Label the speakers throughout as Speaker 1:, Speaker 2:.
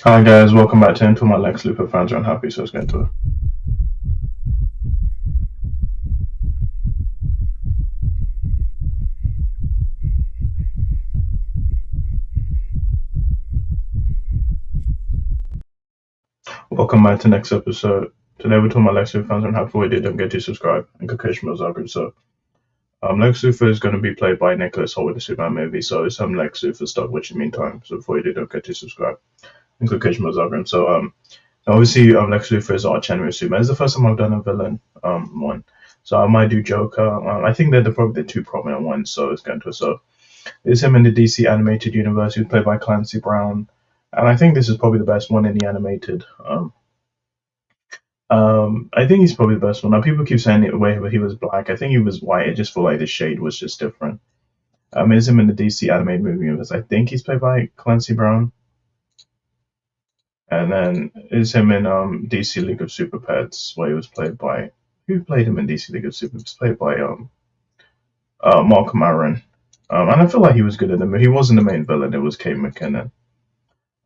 Speaker 1: Hi guys, welcome back to Into My Lex Luthor fans are unhappy, so let's get into it. Welcome back to the next episode. Today we're talking about Lex Luthor fans are unhappy what they don't get to subscribe and Kakashi Mozaku. So Lex Luthor is going to be played by Nicholas Hoult in the Superman movie, so it's Lex Luthor stuff, which in the meantime, so before you don't get to subscribe and Kakashi Mozaku. So obviously Lex Luthor is our enemy of Superman. It's the first time I've done a villain one. So I might do Joker. I think they're probably the two prominent ones, so let's get into it. So it's him in the DC animated universe. He was played by Clancy Brown, and I think this is probably the best one in the animated. I think he's probably the best one. Now people keep saying it way, but he was black. I think he was white. I just feel like the shade was just different. It's him in the DC animated movie universe. I think he's played by Clancy Brown, and then is him in DC League of Super Pets, where he was played by who played him in DC League of Super Pets? Played by Malcolm Aaron. And I feel like he was good in the movie. He wasn't the main villain. It was Kate McKinnon.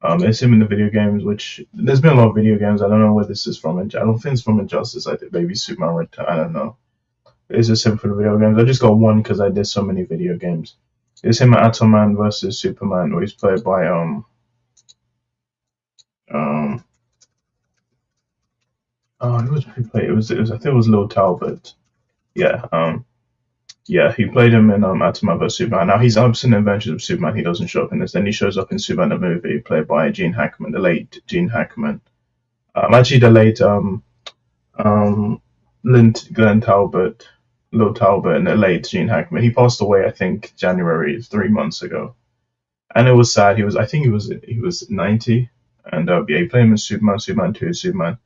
Speaker 1: It's him in the video games, which there's been a lot of video games. I don't know where this is from. I don't think it's from Injustice. I think maybe Superman Return. I don't know. It's just him for the video games. I just got one because I did so many video games. It's him at Atoman versus Superman, where he's played by um who was he played? It was I think it was Lil Talbot. Yeah, yeah, he played him in Atoman vs Superman. Now he's absent in Adventures of Superman. He doesn't show up in this. Then he shows up in Superman the movie, played by Gene Hackman, the late Gene Hackman. Actually, the late um, Glenn Talbot, Lil Talbot, and the late Gene Hackman. He passed away, I think, January 3 months ago, and it was sad. I think he was 90, and yeah, he played him in Superman, Superman 2, Superman.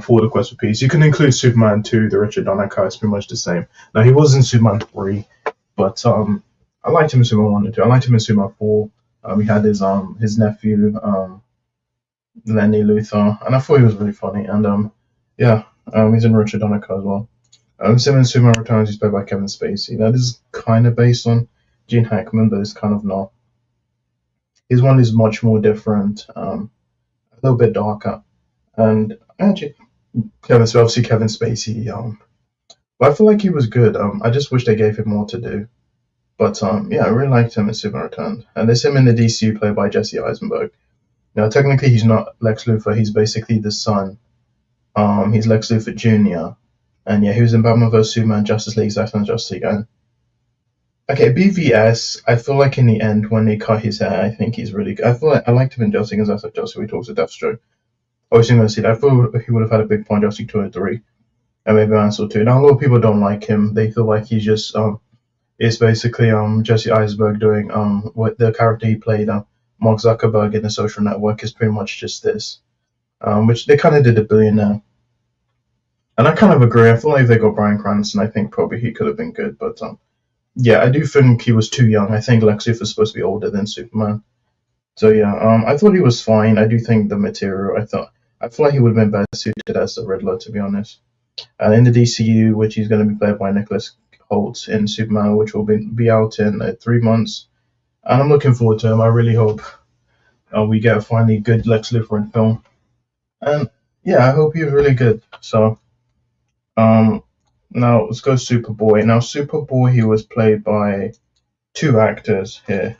Speaker 1: For the Quest for Peace. You can include Superman 2, the Richard Donner cut. It's pretty much the same. Now he was in Superman 3, but I liked him in Superman 1 and 2. I liked him in Superman 4. He had his nephew Lenny Luthor, and I thought he was really funny. And yeah, he's in Richard Donner cut as well. Him in Superman Returns, he's played by Kevin Spacey. Now this is kind of based on Gene Hackman, but it's kind of not. His one is much more different, a little bit darker, and actually obviously Kevin Spacey. But I feel like he was good. I just wish they gave him more to do. But yeah, I really liked him in Superman Returns. And there's him in the DCU played by Jesse Eisenberg. Now, technically, he's not Lex Luthor. He's basically the son. He's Lex Luthor Jr. And yeah, he was in Batman vs Superman, Justice League, Zack Snyder's Justice League. And okay, BVS. I feel like in the end, when they cut his hair, I think he's really good. I feel like I liked him in Justice League and Zack Snyder's Justice League. He talks to Deathstroke. Obviously, I'm going to see that. I thought he would have had a big point Justice League 2 and 3. And maybe Ansel too. Now a lot of people don't like him. They feel like he's just it's basically Jesse Eisenberg doing what the character he played Mark Zuckerberg in the Social Network is pretty much just this, which they kind of did a billionaire. And I kind of agree. I feel like if they got Bryan Cranston, I think probably he could have been good. But yeah, I do think he was too young. I think Lex Luthor is supposed to be older than Superman. So yeah, I thought he was fine. I do think the material. I feel like he would have been better suited as the Riddler, to be honest. And in the DCU, which he's going to be played by Nicholas Hoult in Superman, which will be out in 3 months. And I'm looking forward to him. I really hope we get finally good Lex Luthor in film. And yeah, I hope he's really good. So now let's go Superboy. Now Superboy, he was played by two actors here.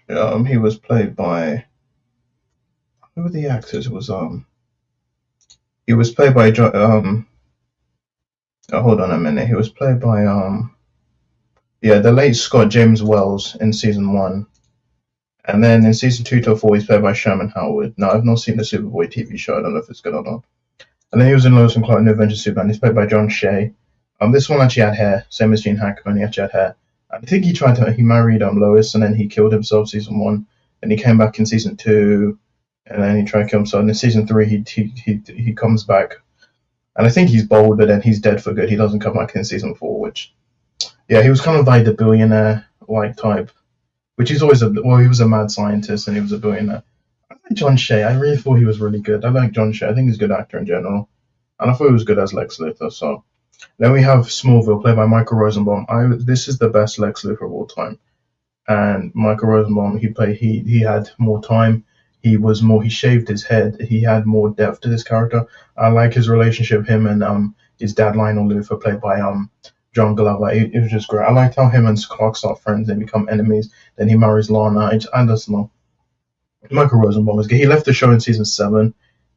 Speaker 1: He was played by who were the actors? It was he was played by hold on a minute. He was played by yeah, the late Scott James Wells in season 1. And then in season 2 to 4 he's played by Sherman Howard. Now I've not seen the Superboy TV show, I don't know if it's good or not. And then he was in Lois and Clark New Adventures of Superman. He's played by John Shea. This one actually had hair, same as Gene Hackman, he actually had hair. I think he married Lois and then he killed himself season 1. And he came back in season 2 and then he tried to kill himself. And in season 3 he comes back. And I think he's bold, but then he's dead for good. He doesn't come back in season 4, which yeah, he was kind of like the billionaire like type. Which he's always he was a mad scientist and he was a billionaire. I like John Shea. I really thought he was really good. I like John Shea. I think he's a good actor in general. And I thought he was good as Lex Luthor, so Then we have Smallville, played by Michael Rosenbaum. This is the best Lex Luthor of all time. And Michael Rosenbaum, he had more time. He shaved his head. He had more depth to this character. I like his relationship, him and his dad Lionel Luthor, played by John Glover. It was just great. I liked how him and Clark start friends and become enemies. Then he marries Lana. I just know Michael Rosenbaum was good. He left the show in season 7,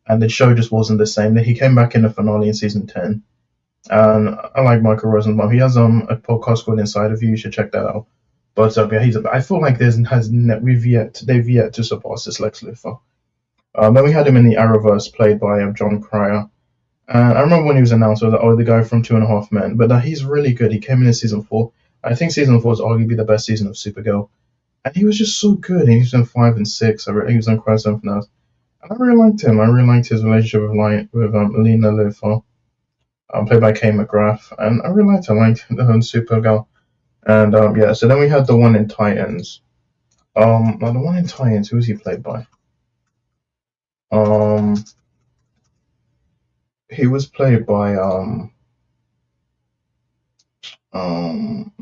Speaker 1: and the show just wasn't the same. Then he came back in the finale in season 10. And I like Michael Rosenbaum. He has a podcast called Inside of You. You should check that out. But yeah, I feel like they've yet to surpass this Lex Luthor. Then we had him in the Arrowverse, played by John Cryer. And I remember when he was announced, I was like, oh, the guy from Two and a Half Men. But he's really good. He came in season 4. I think season 4 is arguably the best season of Supergirl. And he was just so good. And he was in 5 and 6. He was on Christ Something Else. And I really liked him. I really liked his relationship with Lena Luthor, played by Kay McGrath. And I really liked her. I liked Supergirl. And yeah, so then we had the one in Titans. Now the one in Titans, who was he played by? He was played by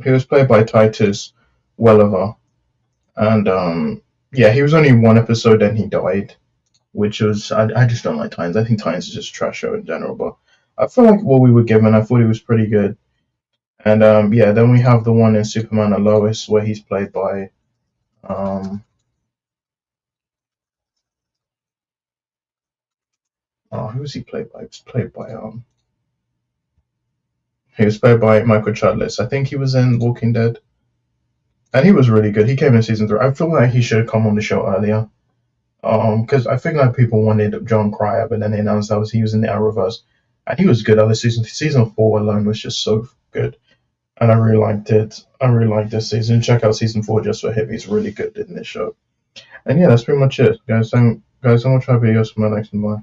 Speaker 1: he was played by Titus Welliver, and yeah, he was only in one episode, then he died, which was I just don't like Titans. I think Titans is just a trash show in general, but I feel like what we were given, I thought he was pretty good. And yeah, then we have the one in Superman and Lois, where he's played by who was he played by? He was played by Michael Chudless. I think he was in Walking Dead, and he was really good. He came in season 3. I feel like he should have come on the show earlier. Because I think like people wanted John Cryer, but then they announced that he was in the Arrowverse, and he was good. Other season 4 alone was just so good, and I really liked it. I really liked this season. Check out season 4 just for him. He's really good in this show. And yeah, that's pretty much it, guys. Thanks so much for having us for my next one. Bye.